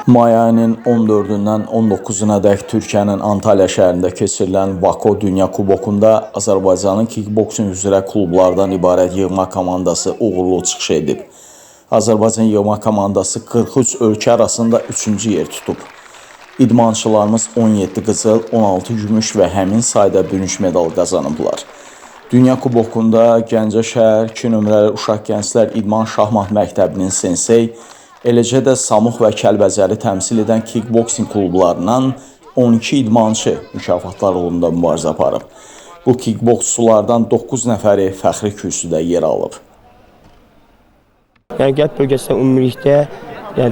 May ayının 14-dən 19-una dək Türkiyənin Antalya şəhərində keçirilən Vako Dünya Kubokunda Azərbaycanın kickboksing üzrə klublardan ibarət yığma komandası uğurlu çıxış edib. Azərbaycan yığma komandası 43 ölkə arasında 3-cü yer tutub. İdmançılarımız 17 qızıl, 16 gümüş və həmin sayda bürünc medal qazanıblar. Dünya Kubokunda Gəncə şəhər 2 nömrəli uşaq gənclər İdman Şahmat Məktəbinin sensey, eləcə də Samux və Kəlbəcəri təmsil edən kickboksing klublarından 12 idmançı mükafatlar uğrunda mübarizə aparıb. Bu kickboksçulardan 9 nəfəri fəxri kürsüdə yer alıb. Qərb bölgəsində ümumilikdə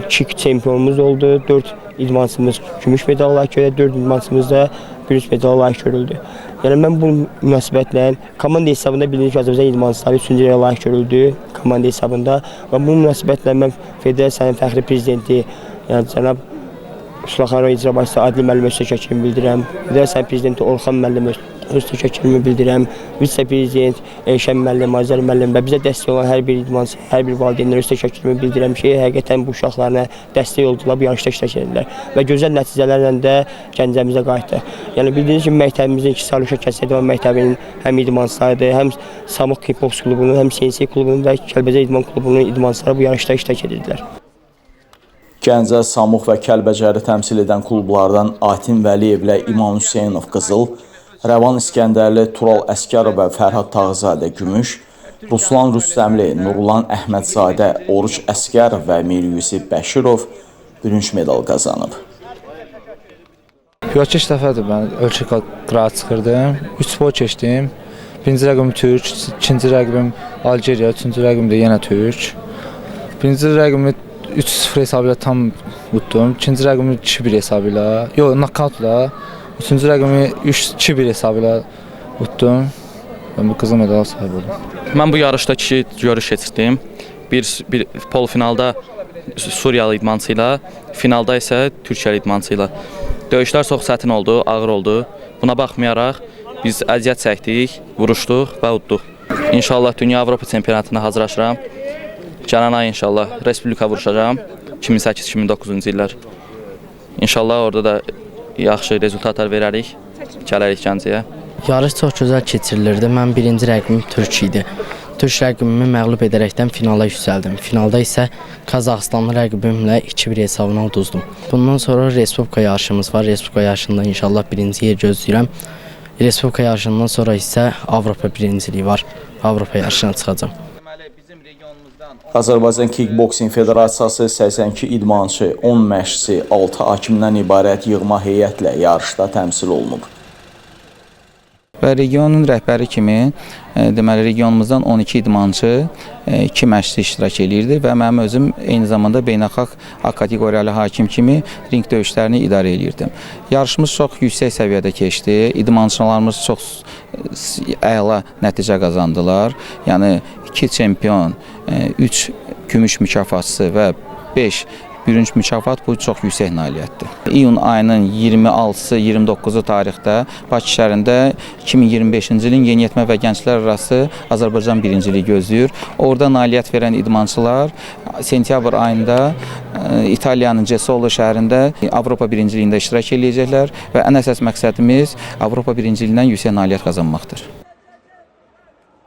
kick çempionumuz oldu. 4 idmançımız gümüş medal layiq görüldü, 4 idmançımız da bürünc medal layiq görüldü. Mən bu münasibətlə komanda hesabında bildiyim ki, Azərbaycan idmançıları 3-cü yerə layiq görüldü komanda hesabında. Və bu münasibətlə mən Federasiyanın fəxri prezidenti, cənab Sulaxanov icra başçısı Adil müəllimə öz təşəkkürümü bildirirəm. Federasiyanın prezidenti Orxan müəllimə öz təşəkkürümü bildirirəm. Vitse-prezident Elşən müəllim, Azər müəllim və bizə dəstək olan hər bir idmançı, hər bir valideynlərə öz təşəkkürümü bildirirəm ki, həqiqətən bu uşaqlarına dəstək oldular, bu yarışda iştirak edirlər və gözəl nəticələrlə də Gəncəmizə qayıtdı. Bildiyiniz kimi məktəbimizin 2 saylı uşaq kəsəyə devam məktəbinin həm idmançılarıdır, həm Samux Kickboks klubunun, həm Sensei klubunun və Kəlbəcər idman klubunun idmançıları bu yarışda iştirak edirlər. Gəncə, Samux və Kəlbəcəri təmsil edən klublardan Atin Vəliyevlə İman Hüseynov qızıl, Rəvan İskəndərli, Tural Əskərov və Fərhad Tağızadə gümüş, Ruslan Rüstəmli, Nurlan Əhmədzadə, Oruç Əskərov və Mir Yusif Bəşirov bürünc medal qazanıb. Yox, dəfədir mən ölkə qırağa çıxırdım. 3 boy keçdim. Birinci rəqibim Türk, ikinci rəqibim Algeriya, üçüncü rəqibim də yenə Türk. Birinci rəqibimi 3-0 hesabı ilə tam utdum. İkinci rəqibimi 2-1 hesabı ilə, yox, knockoutla. Üçüncü rəqibimi 3-2-1 hesabı ilə utdum. Ben bu qızıl medal sahibi oldum. Mən bu yarışda 2 görüş keçirdim. Bir polfinalda Suriyalı idmançı ilə, finalda isə Türkiyəli idmançı ilə. Döyüşlər çox çətin oldu, ağır oldu. Buna baxmayaraq biz əziyyət çəkdik, vuruşduq və utduq. İnşallah Dünya Avropa çempionatına hazırlaşıram. Gələn ay inşallah Respublika vuruşacağım 2008-2009-cu illər. İnşallah orada da yaxşı rezultatlar verərik, gələrik Gəncəyə. Yarış çox gözəl keçirilirdi. Mən birinci rəqibim Türk idi. Türk rəqibimi məğlub edərəkdən finala yüksəldim. Finalda isə Qazaxıstanlı rəqibimlə 2-1 hesabına uduzdum. Bundan sonra Respublika yarışımız var. Respublika yarışında inşallah birinci yer gözləyirəm. Respublika yarışından sonra isə Avropa birinciliyi var. Avropa yarışına çıxacağam. Azərbaycan Kickboksing Federasiyası 82 idmançı, 10 məşqçi, 6 hakimdən ibarət yığma heyətlə yarışda təmsil olunub. Və regionun rəhbəri kimi, deməli regionumuzdan 12 idmançı, 2 məşqçi iştirak edirdi və mənim özüm eyni zamanda beynəlxalq A kateqoriyalı hakim kimi ring döyüşlərini idarə edirdim. Yarışımız çox yüksək səviyyədə keçdi, idmançılarımız çox əla nəticə qazandılar. Yəni 2 çempion, 3 gümüş mükafatçısı və 5 bürünc mükafat bu çox yüksək nailiyyətdir. İyun ayının 26-sı, 29-u tarixdə Bakı şəhərində 2025-ci ilin yeniyetmə və gənclər arası Azərbaycan birinciliyi gözləyir. Orada nailiyyət verən idmançılar sentyabr ayında İtaliyanın Cesolo şəhərində Avropa birinciliyində iştirak edəcəklər və ən əsas məqsədimiz Avropa birinciliyindən yüksək nailiyyət qazanmaqdır.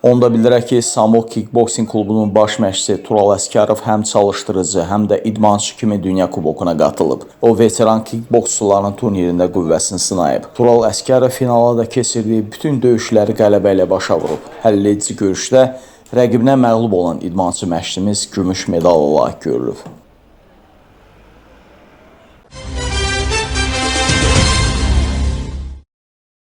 Onda bildirək ki, Samux Kickboksing klubunun baş məşqçisi Tural Əskərov həm çalışdırıcı, həm də idmançı kimi Dünya Kubokuna qatılıb. O, veteran kickboksçuların turnirində qüvvəsini sınayıb. Tural Əskərov finala da keçirdiyi bütün döyüşləri qələbə ilə başa vurub. Həlledici görüşdə rəqibinə məğlub olan idmançı məşqçimiz gümüş medal olaraq görülüb.